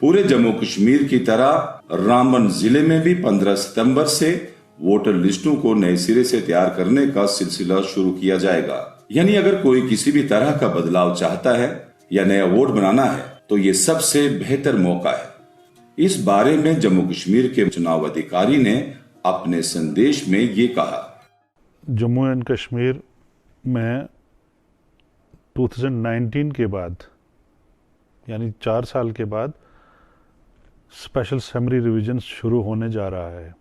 पूरे जम्मू कश्मीर की तरह रामबन जिले में भी 15 सितंबर से वोटर लिस्टों को नए सिरे से तैयार करने का सिलसिला शुरू किया जाएगा। यानी अगर कोई किसी भी तरह का बदलाव चाहता है या नया वोट बनाना है तो ये सबसे बेहतर मौका है। इस बारे में जम्मू कश्मीर के चुनाव अधिकारी ने अपने संदेश में ये कहा। जम्मू एंड कश्मीर में 2019 के बाद यानी 4 साल के बाद स्पेशल समरी रिवीजन शुरू होने जा रहा है,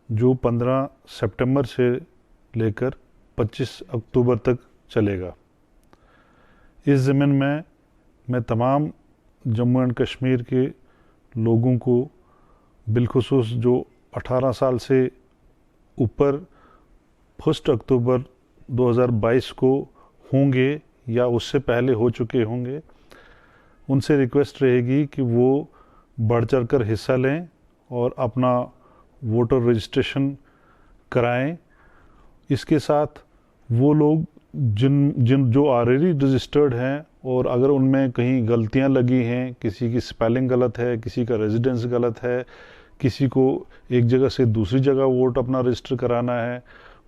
जो 15 सितंबर से लेकर 25 अक्टूबर तक चलेगा। इस ज़मीन में मैं तमाम जम्मू एंड कश्मीर के लोगों को बिलखुसूस जो 18 साल से ऊपर 1 अक्टूबर 2022 को होंगे या उससे पहले हो चुके होंगे, उनसे रिक्वेस्ट रहेगी कि वो बढ़ चढ़ कर हिस्सा लें और अपना वोटर रजिस्ट्रेशन कराएं। इसके साथ वो लोग जिन जो ऑलरेडी रजिस्टर्ड हैं और अगर उनमें कहीं गलतियां लगी हैं, किसी की स्पेलिंग गलत है, किसी का रेजिडेंस गलत है, किसी को एक जगह से दूसरी जगह वोट अपना रजिस्टर कराना है,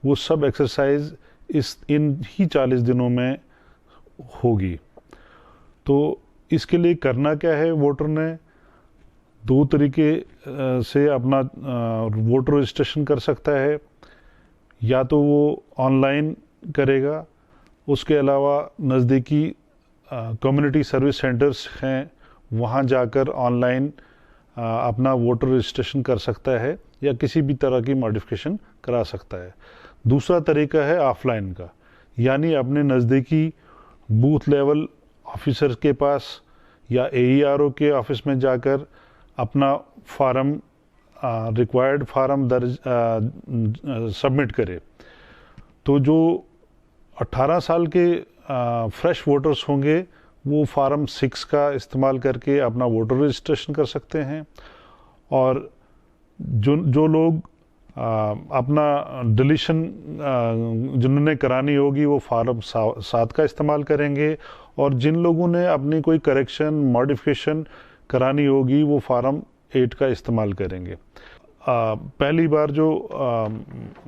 वो सब एक्सरसाइज इन ही 40 दिनों में होगी। तो इसके लिए करना क्या है, वोटर ने 2 तरीके से अपना वोटर रजिस्ट्रेशन कर सकता है। या तो वो ऑनलाइन करेगा, उसके अलावा नज़दीकी कम्युनिटी सर्विस सेंटर्स हैं, वहाँ जाकर ऑनलाइन अपना वोटर रजिस्ट्रेशन कर सकता है या किसी भी तरह की मॉडिफिकेशन करा सकता है। दूसरा तरीका है ऑफलाइन का, यानी अपने नज़दीकी बूथ लेवल ऑफिसर के पास या AERO के ऑफिस में जाकर अपना फार्म रिक्वायर्ड फार्म दर्ज सबमिट करे। तो जो 18 साल के फ्रेश वोटर्स होंगे वो फार्म 6 का इस्तेमाल करके अपना वोटर रजिस्ट्रेशन कर सकते हैं, और जो लोग अपना डिलीशन जिन्होंने करानी होगी वो फार्म 7 का इस्तेमाल करेंगे, और जिन लोगों ने अपनी कोई करेक्शन मॉडिफिकेशन करानी होगी वो फार्म 8 का इस्तेमाल करेंगे। पहली बार जो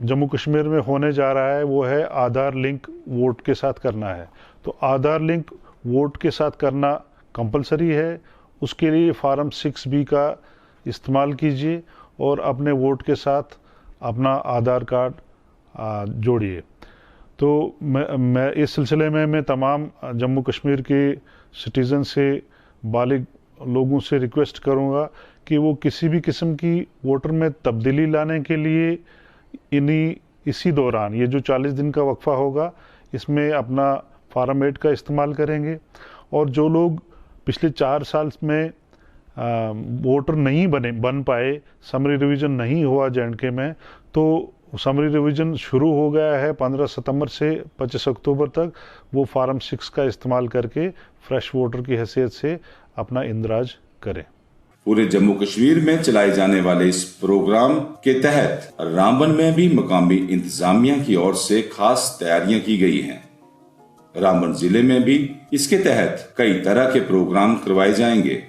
जम्मू कश्मीर में होने जा रहा है वो है आधार लिंक वोट के साथ करना है। तो आधार लिंक वोट के साथ करना कंपलसरी है। उसके लिए फार्म 6B का इस्तेमाल कीजिए और अपने वोट के साथ अपना आधार कार्ड जोड़िए। तो मैं इस सिलसिले में मैं तमाम जम्मू कश्मीर के सिटीज़न से, बालिग लोगों से रिक्वेस्ट करूंगा कि वो किसी भी किस्म की वोटर में तब्दीली लाने के लिए इसी दौरान ये जो 40 दिन का वक्फा होगा इसमें अपना फार्म 8 का इस्तेमाल करेंगे। और जो लोग पिछले 4 साल में वोटर नहीं बन पाए, समरी रिवीजन नहीं हुआ J&K में, तो समरी रिवीजन शुरू हो गया है 15 सितंबर से 25 अक्टूबर तक। वो फार्म 6 का इस्तेमाल करके फ्रेश वोटर की हैसियत से अपना इंदराज करें। पूरे जम्मू कश्मीर में चलाए जाने वाले इस प्रोग्राम के तहत रामबन में भी मकामी इंतजामिया की ओर से खास तैयारियां की गई हैं। रामबन जिले में भी इसके तहत कई तरह के प्रोग्राम करवाए जाएंगे।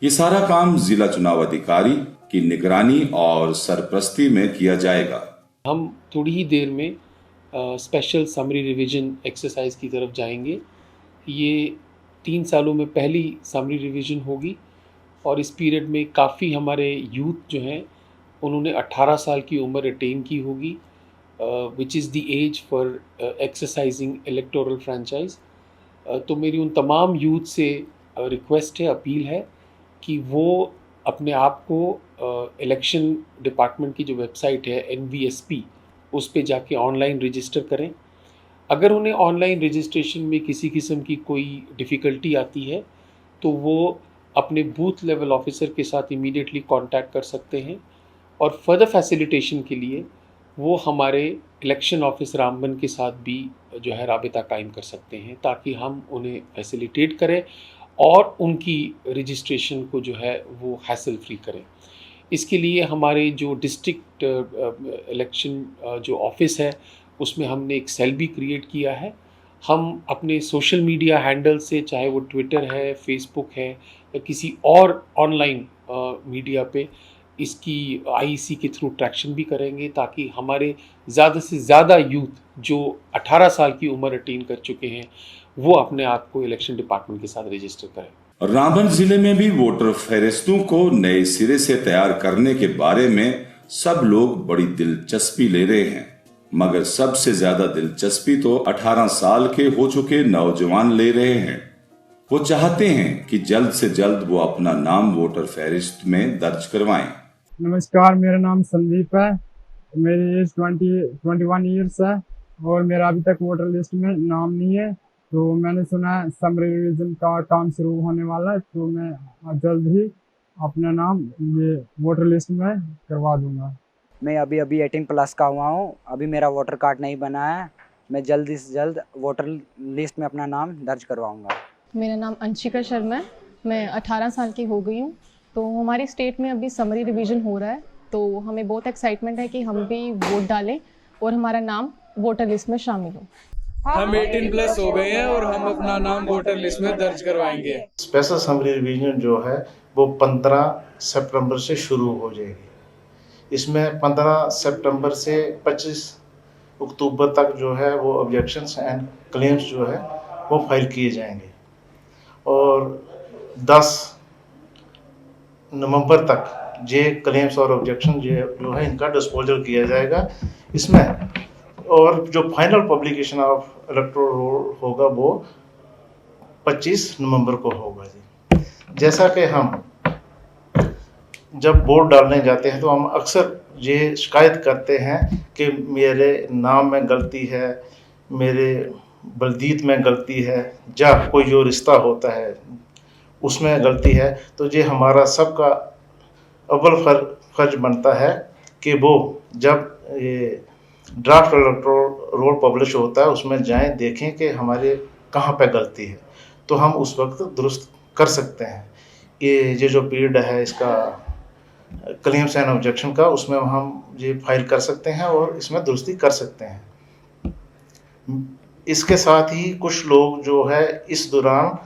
ये सारा काम जिला चुनाव अधिकारी की निगरानी और सरपरस्ती में किया जाएगा। हम थोड़ी ही देर में स्पेशल समरी रिवीजन एक्सरसाइज की तरफ जाएंगे। ये 3 सालों में पहली समरी रिवीजन होगी और इस पीरियड में काफ़ी हमारे यूथ जो हैं उन्होंने 18 साल की उम्र अटेन की होगी, which is the age for exercising electoral franchise. तो मेरी उन तमाम यूथ से रिक्वेस्ट है, अपील है कि वो अपने आप को इलेक्शन डिपार्टमेंट की जो वेबसाइट है NVSP, उस पे जाके ऑनलाइन रजिस्टर करें। अगर उन्हें ऑनलाइन रजिस्ट्रेशन में किसी किस्म की कोई डिफ़िकल्टी आती है तो वो अपने बूथ लेवल ऑफिसर के साथ इमीडिएटली कांटेक्ट कर सकते हैं, और फर्दर फैसिलिटेशन के लिए वो हमारे इलेक्शन ऑफिस रामबन के साथ भी जो है राबिता कायम कर सकते हैं, ताकि हम उन्हें फैसिलिटेट करें और उनकी रजिस्ट्रेशन को जो है वो हैसल फ्री करें। इसके लिए हमारे जो डिस्ट्रिक्ट इलेक्शन जो ऑफिस है उसमें हमने एक सेल भी क्रिएट किया है। हम अपने सोशल मीडिया हैंडल से, चाहे वो ट्विटर है, फेसबुक है या किसी और ऑनलाइन मीडिया पे इसकी आईईसी के थ्रू ट्रैक्शन भी करेंगे, ताकि हमारे ज़्यादा से ज़्यादा यूथ जो 18 साल की उम्र अटेन कर चुके हैं वो अपने आप को इलेक्शन डिपार्टमेंट के साथ रजिस्टर करें। रामबन जिले में भी वोटर फहरिस्तों को नए सिरे से तैयार करने के बारे में सब लोग बड़ी दिलचस्पी ले रहे हैं, मगर सबसे ज्यादा दिलचस्पी तो 18 साल के हो चुके नौजवान ले रहे हैं। वो चाहते हैं कि जल्द से जल्द वो अपना नाम वोटर फहरिस्त में दर्ज करवाएं। नमस्कार, मेरा नाम संदीप है। मेरी एज 21 ईयर्स है और मेरा अभी तक वोटर लिस्ट में नाम नहीं है। तो मैंने सुना है समरी रिवीजन का काम शुरू होने वाला है, तो मैं जल्द ही अपना नाम ये वोटर लिस्ट में करवा दूंगा। मैं अभी 18 प्लस का हुआ हूँ, अभी मेरा वोटर कार्ड नहीं बना है। मैं जल्दी से जल्द वोटर लिस्ट में अपना नाम दर्ज करवाऊँगा। मेरा नाम अंशिका शर्मा है, मैं 18 साल की हो गई हूँ। तो हमारे स्टेट में अभी समरी रिवीजन हो रहा है, तो हमें बहुत एक्साइटमेंट है कि हम भी वोट डालें और हमारा नाम वोटर लिस्ट में शामिल हो। हम 18 प्लस हो गए हैं और हम अपना नाम वोटर लिस्ट में दर्ज करवाएंगे। स्पेशल समरी रिवीजन जो है वो 15 सितंबर से शुरू हो जाएगी। इसमें 15 सितंबर से 25 अक्टूबर तक जो है वो ऑब्जेक्शंस एंड क्लेम्स जो है वो फाइल किए जाएंगे और 10 नवंबर तक ये क्लेम्स और ऑब्जेक्शन जो है इनका डिस्पोजल किया जाएगा इसमें। और जो final publication of electoral roll होगा वो 25 नवंबर को होगा जी। जैसा कि हम जब वोट डालने जाते हैं तो हम अक्सर ये शिकायत करते हैं कि मेरे नाम में गलती है, मेरे बलदीत में गलती है, या कोई जो रिश्ता होता है उसमें गलती है। तो ये हमारा सबका अव्वल फर्ज बनता है कि वो जब ये ड्राफ्ट इलेक्टोरल रोल पब्लिश होता है उसमें जाएं, देखें कि हमारे कहाँ पे गलती है, तो हम उस वक्त दुरुस्त कर सकते हैं। ये जो पीरियड है इसका क्लेम्स एंड ऑब्जेक्शन का, उसमें हम ये फाइल कर सकते हैं और इसमें दुरुस्ती कर सकते हैं। इसके साथ ही कुछ लोग जो है इस दौरान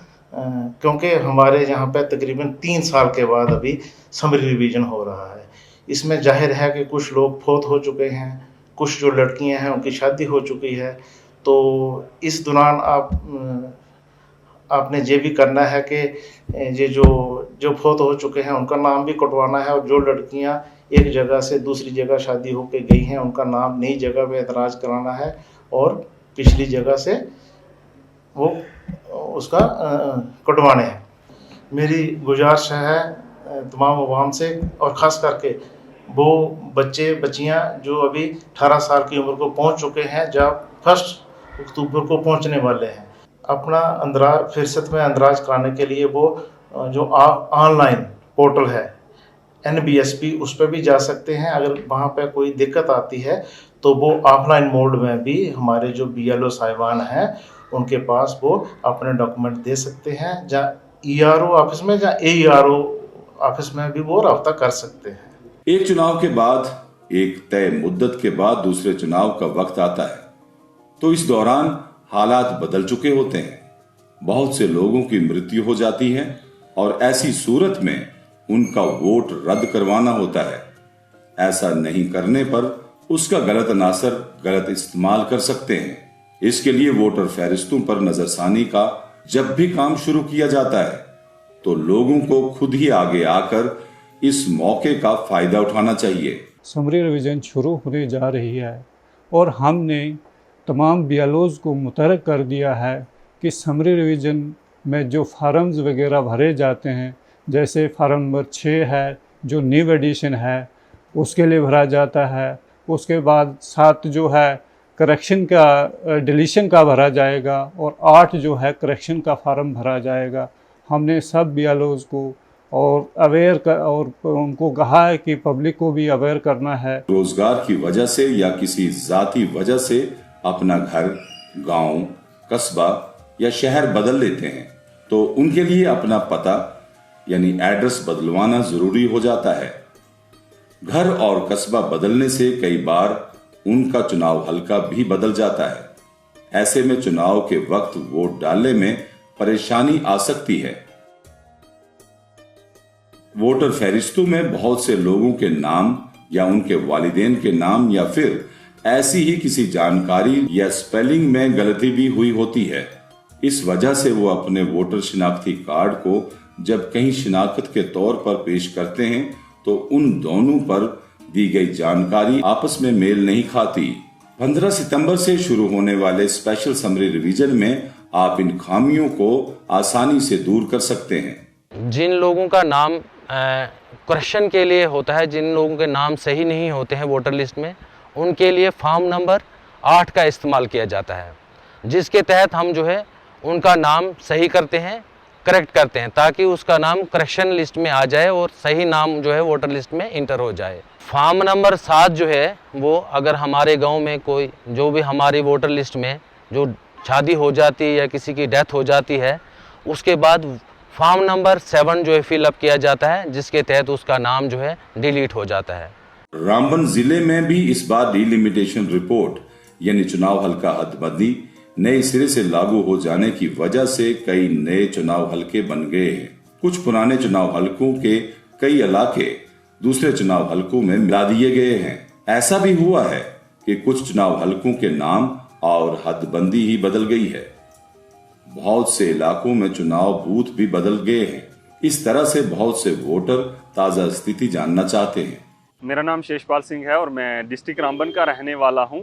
क्योंकि हमारे यहाँ पे तकरीबन 3 साल के बाद अभी समरी रिवीजन हो रहा है, इसमें जाहिर है कि कुछ लोग फौत हो चुके हैं, कुछ जो लड़कियां हैं उनकी शादी हो चुकी है। तो इस दौरान आपने ये भी करना है कि ये जो फौत हो चुके हैं उनका नाम भी कटवाना है, और जो लड़कियां एक जगह से दूसरी जगह शादी होकर गई हैं उनका नाम नई जगह पे एतराज़ कराना है और पिछली जगह से वो उसका कटवाने हैं। मेरी गुजारिश है तमाम अवाम से, और ख़ास करके वो बच्चे बच्चियां जो अभी 18 साल की उम्र को पहुंच चुके हैं, जब 1 अक्टूबर को पहुंचने वाले हैं, अपना फिरसत में अंदराज कराने के लिए वो जो ऑनलाइन पोर्टल है NBSP उस पर भी जा सकते हैं। अगर वहाँ पे कोई दिक्कत आती है तो वो ऑफलाइन मोड में भी हमारे जो BLO साहिबान हैं उनके पास वो अपने डॉक्यूमेंट दे सकते हैं, जहाँ ERO ऑफिस में या AERO ऑफिस में भी वो रब्ता कर सकते हैं। एक चुनाव के बाद, एक तय मुद्दत के बाद दूसरे चुनाव का वक्त आता है, तो इस दौरान हालात बदल चुके होते हैं। बहुत से लोगों की मृत्यु हो जाती है और ऐसी सूरत में उनका वोट रद्द करवाना होता है। ऐसा नहीं करने पर उसका गलत अनासर, गलत इस्तेमाल कर सकते हैं। इसके लिए वोटर फहरिस्तों पर नजरसानी का जब भी काम शुरू किया जाता है तो लोगों को खुद ही आगे आकर इस मौके का फायदा उठाना चाहिए। समरी रिवीजन शुरू होने जा रही है और हमने तमाम BLOs को मुतहरक कर दिया है कि समरी रिवीजन में जो फार्म्स वगैरह भरे जाते हैं, जैसे फार्म नंबर 6 है जो न्यू एडिशन है उसके लिए भरा जाता है, उसके बाद 7 जो है करेक्शन का डिलीशन का भरा जाएगा और 8 जो है करेक्शन का फार्म भरा जाएगा। हमने सब BLOs को और अवेयर कर और उनको कहा है कि पब्लिक को भी अवेयर करना है। रोजगार की वजह से या किसी जाती वजह से अपना घर, गांव, कस्बा या शहर बदल लेते हैं तो उनके लिए अपना पता यानी एड्रेस बदलवाना जरूरी हो जाता है। घर और कस्बा बदलने से कई बार उनका चुनाव हलका भी बदल जाता है। ऐसे में चुनाव के वक्त वोट डालने में परेशानी आ सकती है। वोटर फहरिस्तों में बहुत से लोगों के नाम या उनके वालिदैन के नाम या फिर ऐसी ही किसी जानकारी या स्पेलिंग में गलती भी हुई होती है। इस वजह से वो अपने वोटर शिनाख्ती कार्ड को जब कहीं शिनाख्त के तौर पर पेश करते हैं तो उन दोनों पर दी गई जानकारी आपस में मेल नहीं खाती। 15 सितंबर से शुरू होने वाले स्पेशल समरी रिवीजन में आप इन खामियों को आसानी से दूर कर सकते हैं। जिन लोगों का नाम करेक्शन के लिए होता है, जिन लोगों के नाम सही नहीं होते हैं वोटर लिस्ट में, उनके लिए फॉर्म नंबर 8 का इस्तेमाल किया जाता है, जिसके तहत हम जो है उनका नाम सही करते हैं, करेक्ट करते हैं, ताकि उसका नाम करेक्शन लिस्ट में आ जाए और सही नाम जो है वोटर लिस्ट में इंटर हो जाए। फॉर्म नंबर 7 जो है वो अगर हमारे गांव में कोई जो भी हमारी वोटर लिस्ट में जो शादी हो जाती है या किसी की डेथ हो जाती है, उसके बाद फॉर्म नंबर 7 जो है फिलअप किया जाता है, जिसके तहत उसका नाम जो है डिलीट हो जाता है। रामबन जिले में भी इस बार डिलिमिटेशन रिपोर्ट यानी चुनाव हल्का हदबंदी नए सिरे से लागू हो जाने की वजह से कई नए चुनाव हलके बन गए हैं। कुछ पुराने चुनाव हलकों के कई इलाके दूसरे चुनाव हलकों में मिला दिए गए हैं। ऐसा भी हुआ है कि कुछ चुनाव हलकों के नाम और हदबंदी ही बदल गई है। बहुत से इलाकों में चुनाव बूथ भी बदल गए हैं। इस तरह से बहुत से वोटर ताजा स्थिति जानना चाहते हैं। मेरा नाम शेषपाल सिंह है और मैं डिस्ट्रिक्ट रामबन का रहने वाला हूं।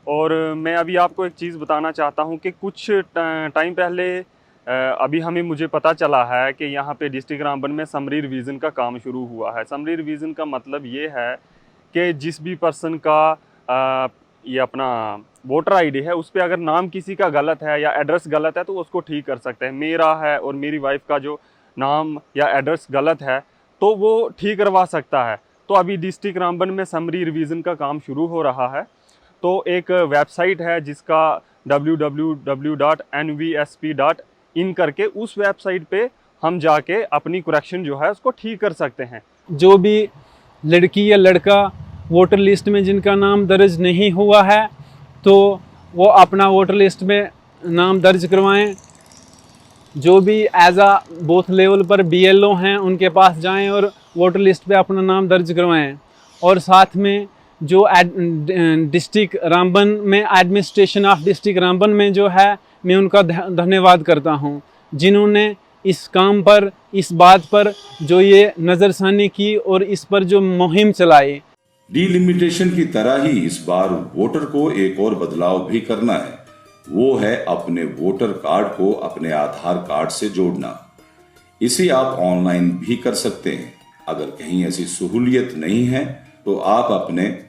और मैं अभी आपको एक चीज़ बताना चाहता हूं कि कुछ टाइम पहले अभी मुझे पता चला है कि यहाँ पे डिस्ट्रिक्ट रामबन में समरी रिवीजन का काम शुरू हुआ है। समरी रिवीजन का मतलब ये है कि जिस भी पर्सन का ये अपना वोटर आईडी है उस पर अगर नाम किसी का गलत है या एड्रेस गलत है तो उसको ठीक कर सकते हैं। मेरा है और मेरी वाइफ का जो नाम या एड्रेस गलत है तो वो ठीक करवा सकता है। तो अभी डिस्ट्रिक्ट रामबन में समरी रिवीजन का काम शुरू हो रहा है। तो एक वेबसाइट है जिसका www.nvsp.in करके उस वेबसाइट पे हम जाके अपनी करेक्शन जो है उसको ठीक कर सकते हैं। जो भी लड़की या लड़का वोटर लिस्ट में जिनका नाम दर्ज नहीं हुआ है तो वो अपना वोटर लिस्ट में नाम दर्ज करवाएं। जो भी एज आ बूथ लेवल पर BLO हैं उनके पास जाएं और वोटर लिस्ट पे अपना नाम दर्ज करवाएं। और साथ में जो डिस्ट्रिक्ट रामबन में एडमिनिस्ट्रेशन ऑफ डिस्ट्रिक्ट रामबन में जो है मैं उनका धन्यवाद करता हूं, जिन्होंने इस काम पर, इस बात पर जो ये नज़रसानी की और इस पर जो मुहिम चलाई। डिलिमिटेशन की तरह ही इस बार वोटर को एक और बदलाव भी करना है। वो है अपने वोटर कार्ड को अपने आधार कार्ड से जोड़ना। इसे आप ऑनलाइन भी कर सकते हैं। अगर कहीं ऐसी सहूलियत नहीं है तो आप अपने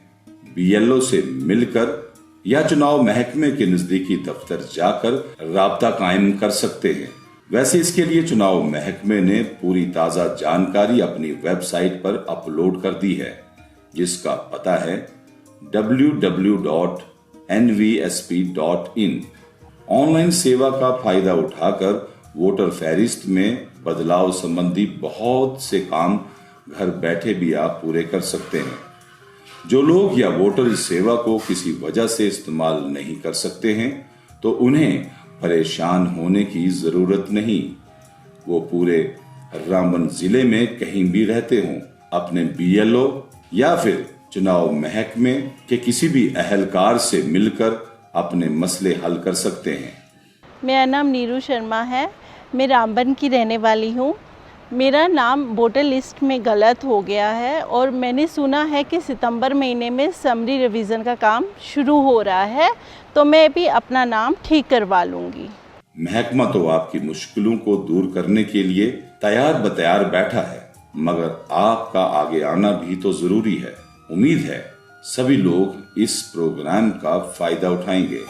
BLO से मिलकर या चुनाव महकमे के नजदीकी दफ्तर जाकर राब्ता कायम कर सकते हैं। वैसे इसके लिए चुनाव महकमे ने पूरी ताजा जानकारी अपनी वेबसाइट पर अपलोड कर दी है, जिसका पता है www.nvsp.in। ऑनलाइन सेवा का फायदा उठाकर वोटर फहरिस्त में बदलाव संबंधी बहुत से काम घर बैठे भी आप पूरे कर सकते हैं। जो लोग या वोटर इस सेवा को किसी वजह से इस्तेमाल नहीं कर सकते हैं तो उन्हें परेशान होने की जरूरत नहीं। वो पूरे रामबन जिले में कहीं भी रहते हों, अपने BLO या फिर चुनाव महकमे के किसी भी अहलकार से मिलकर अपने मसले हल कर सकते हैं। मेरा नाम नीरू शर्मा है। मैं रामबन की रहने वाली हूँ। मेरा नाम वोटर लिस्ट में गलत हो गया है और मैंने सुना है कि सितंबर महीने में समरी रिवीजन का काम शुरू हो रहा है, तो मैं भी अपना नाम ठीक करवा लूँगी। महकमा तो आपकी मुश्किलों को दूर करने के लिए तैयार बतैयार बैठा है, मगर आपका आगे आना भी तो जरूरी है। उम्मीद है सभी लोग इस प्रोग्राम का फायदा उठाएंगे।